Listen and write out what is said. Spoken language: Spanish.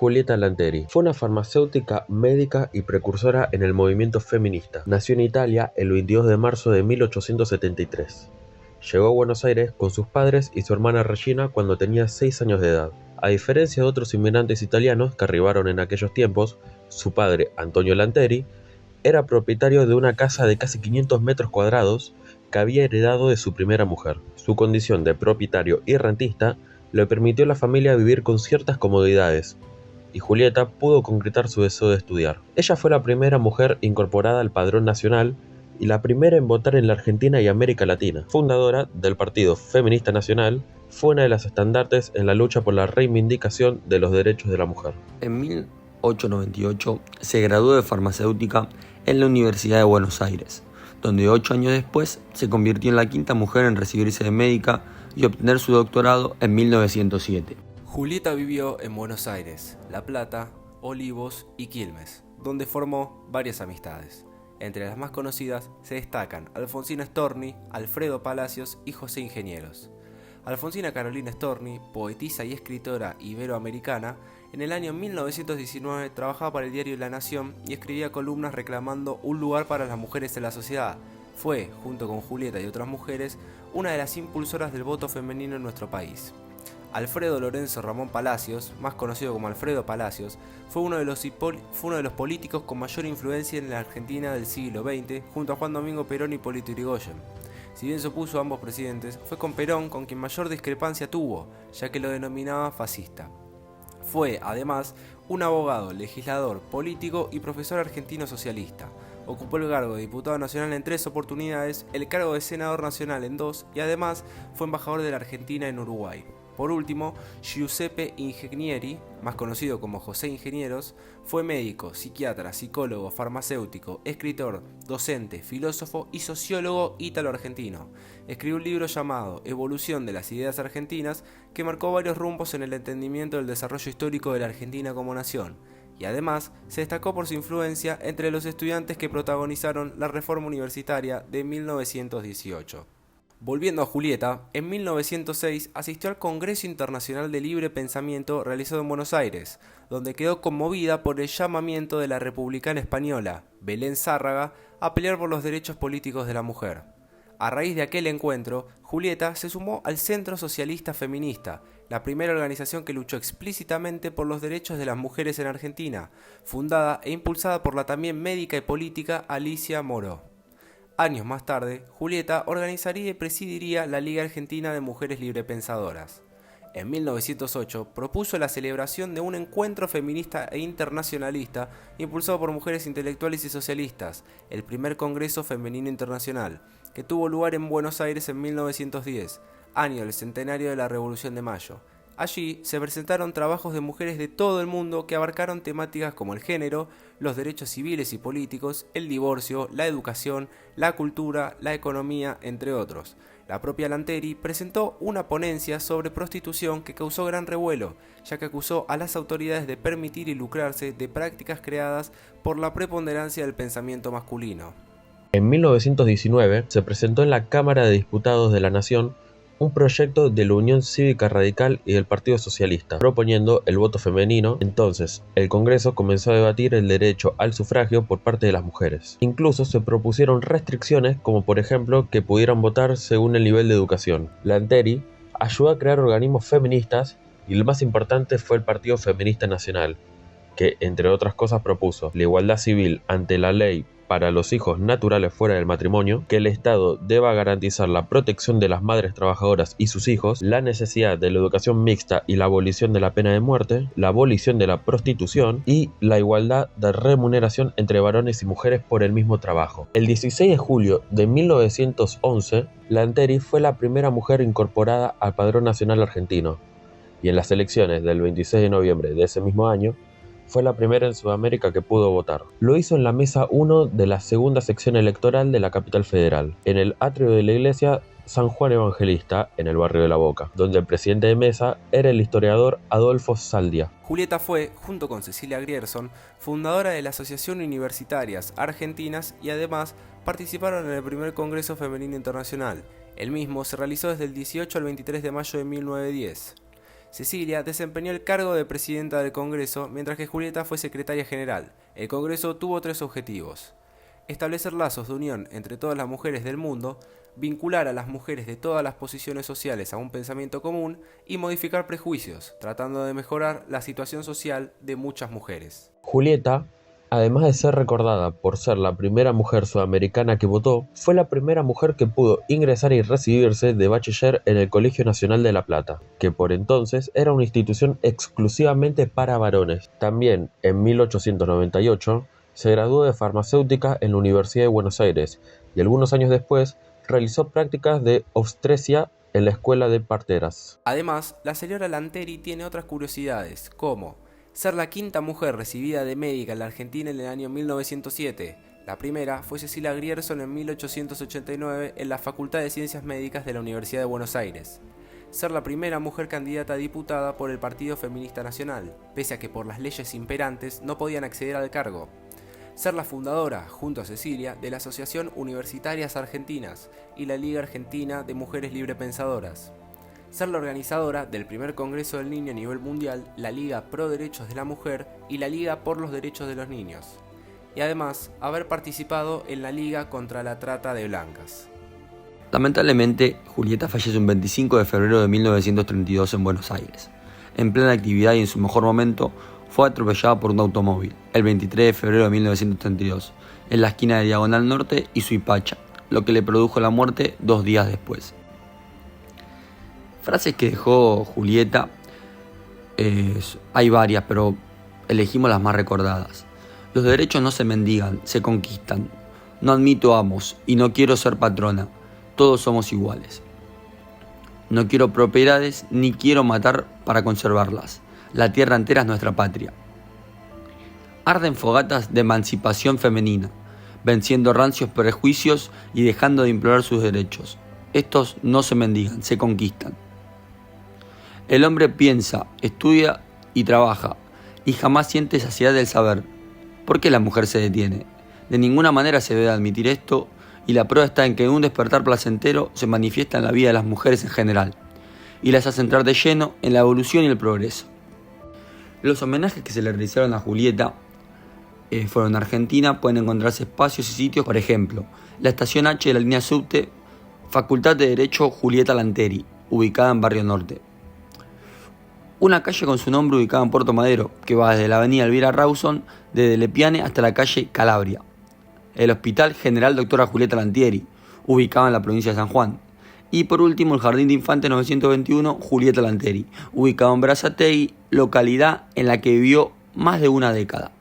Julieta Lanteri. Fue una farmacéutica, médica y precursora en el movimiento feminista. Nació en Italia el 22 de marzo de 1873. Llegó a Buenos Aires con sus padres y su hermana Regina cuando tenía 6 años de edad. A diferencia de otros inmigrantes italianos que arribaron en aquellos tiempos, su padre, Antonio Lanteri, era propietario de una casa de casi 500 metros cuadrados que había heredado de su primera mujer. Su condición de propietario y rentista le permitió a la familia vivir con ciertas comodidades, y Julieta pudo concretar su deseo de estudiar. Ella fue la primera mujer incorporada al Padrón Nacional y la primera en votar en la Argentina y América Latina. Fundadora del Partido Feminista Nacional, fue una de las estandartes en la lucha por la reivindicación de los derechos de la mujer. En 1898 se graduó de farmacéutica en la Universidad de Buenos Aires, donde 8 años después se convirtió en la quinta mujer en recibirse de médica y obtener su doctorado en 1907. Julieta vivió en Buenos Aires, La Plata, Olivos y Quilmes, donde formó varias amistades. Entre las más conocidas se destacan Alfonsina Storni, Alfredo Palacios y José Ingenieros. Alfonsina Carolina Storni, poetisa y escritora iberoamericana, en el año 1919 trabajaba para el diario La Nación y escribía columnas reclamando un lugar para las mujeres en la sociedad. Fue, junto con Julieta y otras mujeres, una de las impulsoras del voto femenino en nuestro país. Alfredo Lorenzo Ramón Palacios, más conocido como Alfredo Palacios, fue uno de los políticos con mayor influencia en la Argentina del siglo XX, junto a Juan Domingo Perón y Hipólito Yrigoyen. Si bien se opuso a ambos presidentes, fue con Perón con quien mayor discrepancia tuvo, ya que lo denominaba fascista. Fue, además, un abogado, legislador, político y profesor argentino socialista. Ocupó el cargo de diputado nacional en 3 oportunidades, el cargo de senador nacional en 2 y además fue embajador de la Argentina en Uruguay. Por último, Giuseppe Ingegneri, más conocido como José Ingenieros, fue médico, psiquiatra, psicólogo, farmacéutico, escritor, docente, filósofo y sociólogo ítalo-argentino. Escribió un libro llamado Evolución de las ideas argentinas que marcó varios rumbos en el entendimiento del desarrollo histórico de la Argentina como nación. Y además se destacó por su influencia entre los estudiantes que protagonizaron la reforma universitaria de 1918. Volviendo a Julieta, en 1906 asistió al Congreso Internacional de Libre Pensamiento realizado en Buenos Aires, donde quedó conmovida por el llamamiento de la republicana española, Belén Zárraga, a pelear por los derechos políticos de la mujer. A raíz de aquel encuentro, Julieta se sumó al Centro Socialista Feminista, la primera organización que luchó explícitamente por los derechos de las mujeres en Argentina, fundada e impulsada por la también médica y política Alicia Moró. Años más tarde, Julieta organizaría y presidiría la Liga Argentina de Mujeres Librepensadoras. En 1908 propuso la celebración de un encuentro feminista e internacionalista impulsado por mujeres intelectuales y socialistas, el primer Congreso Femenino Internacional, que tuvo lugar en Buenos Aires en 1910, año del centenario de la Revolución de Mayo. Allí se presentaron trabajos de mujeres de todo el mundo que abarcaron temáticas como el género, los derechos civiles y políticos, el divorcio, la educación, la cultura, la economía, entre otros. La propia Lanteri presentó una ponencia sobre prostitución que causó gran revuelo, ya que acusó a las autoridades de permitir y lucrarse de prácticas creadas por la preponderancia del pensamiento masculino. En 1919 se presentó en la Cámara de Diputados de la Nación un proyecto de la Unión Cívica Radical y del Partido Socialista, proponiendo el voto femenino. Entonces, el Congreso comenzó a debatir el derecho al sufragio por parte de las mujeres. Incluso se propusieron restricciones, como por ejemplo que pudieran votar según el nivel de educación. Lanteri ayudó a crear organismos feministas y el más importante fue el Partido Feminista Nacional, que, entre otras cosas, propuso la igualdad civil ante la ley para los hijos naturales fuera del matrimonio, que el Estado deba garantizar la protección de las madres trabajadoras y sus hijos, la necesidad de la educación mixta y la abolición de la pena de muerte, la abolición de la prostitución y la igualdad de remuneración entre varones y mujeres por el mismo trabajo. El 16 de julio de 1911, Lanteri fue la primera mujer incorporada al Padrón Nacional Argentino, y en las elecciones del 26 de noviembre de ese mismo año, fue la primera en Sudamérica que pudo votar. Lo hizo en la Mesa 1 de la segunda sección electoral de la capital federal, en el atrio de la iglesia San Juan Evangelista, en el barrio de La Boca, donde el presidente de mesa era el historiador Adolfo Saldia. Julieta fue, junto con Cecilia Grierson, fundadora de la Asociación Universitarias Argentinas y además participaron en el primer Congreso Femenino Internacional. El mismo se realizó desde el 18 al 23 de mayo de 1910. Cecilia desempeñó el cargo de presidenta del Congreso, mientras que Julieta fue secretaria general. El Congreso tuvo 3 objetivos: establecer lazos de unión entre todas las mujeres del mundo, vincular a las mujeres de todas las posiciones sociales a un pensamiento común y modificar prejuicios, tratando de mejorar la situación social de muchas mujeres. Julieta, además de ser recordada por ser la primera mujer sudamericana que votó, fue la primera mujer que pudo ingresar y recibirse de bachiller en el Colegio Nacional de La Plata, que por entonces era una institución exclusivamente para varones. También, en 1898, se graduó de farmacéutica en la Universidad de Buenos Aires y algunos años después realizó prácticas de obstetricia en la Escuela de Parteras. Además, la señora Lanteri tiene otras curiosidades, como ser la quinta mujer recibida de médica en la Argentina en el año 1907. La primera fue Cecilia Grierson en 1889 en la Facultad de Ciencias Médicas de la Universidad de Buenos Aires. Ser la primera mujer candidata a diputada por el Partido Feminista Nacional, pese a que por las leyes imperantes no podían acceder al cargo. Ser la fundadora, junto a Cecilia, de la Asociación Universitarias Argentinas y la Liga Argentina de Mujeres Librepensadoras. Ser la organizadora del primer Congreso del Niño a nivel mundial, la Liga Pro Derechos de la Mujer y la Liga por los Derechos de los Niños. Y además, haber participado en la Liga contra la Trata de Blancas. Lamentablemente, Julieta falleció un 25 de febrero de 1932 en Buenos Aires. En plena actividad y en su mejor momento, fue atropellada por un automóvil, el 23 de febrero de 1932, en la esquina de Diagonal Norte y Suipacha, lo que le produjo la muerte 2 días después. Frases que dejó Julieta, hay varias, pero elegimos las más recordadas. Los derechos no se mendigan, se conquistan. No admito amos y no quiero ser patrona, todos somos iguales. No quiero propiedades ni quiero matar para conservarlas. La tierra entera es nuestra patria. Arden fogatas de emancipación femenina, venciendo rancios prejuicios y dejando de implorar sus derechos. Estos no se mendigan, se conquistan. El hombre piensa, estudia y trabaja, y jamás siente saciedad del saber. ¿Por qué la mujer se detiene? De ninguna manera se debe admitir esto, y la prueba está en que un despertar placentero se manifiesta en la vida de las mujeres en general, y las hace entrar de lleno en la evolución y el progreso. Los homenajes que se le realizaron a Julieta fueron en Argentina. Pueden encontrarse espacios y sitios, por ejemplo, la estación H de la línea subte, Facultad de Derecho Julieta Lanteri, ubicada en Barrio Norte. Una calle con su nombre ubicada en Puerto Madero, que va desde la avenida Elvira Rawson, desde Lepiane hasta la calle Calabria. El Hospital General Doctora Julieta Lanteri, ubicado en la provincia de San Juan. Y por último, el Jardín de Infantes 921 Julieta Lanteri, ubicado en Berazategui, localidad en la que vivió más de una década.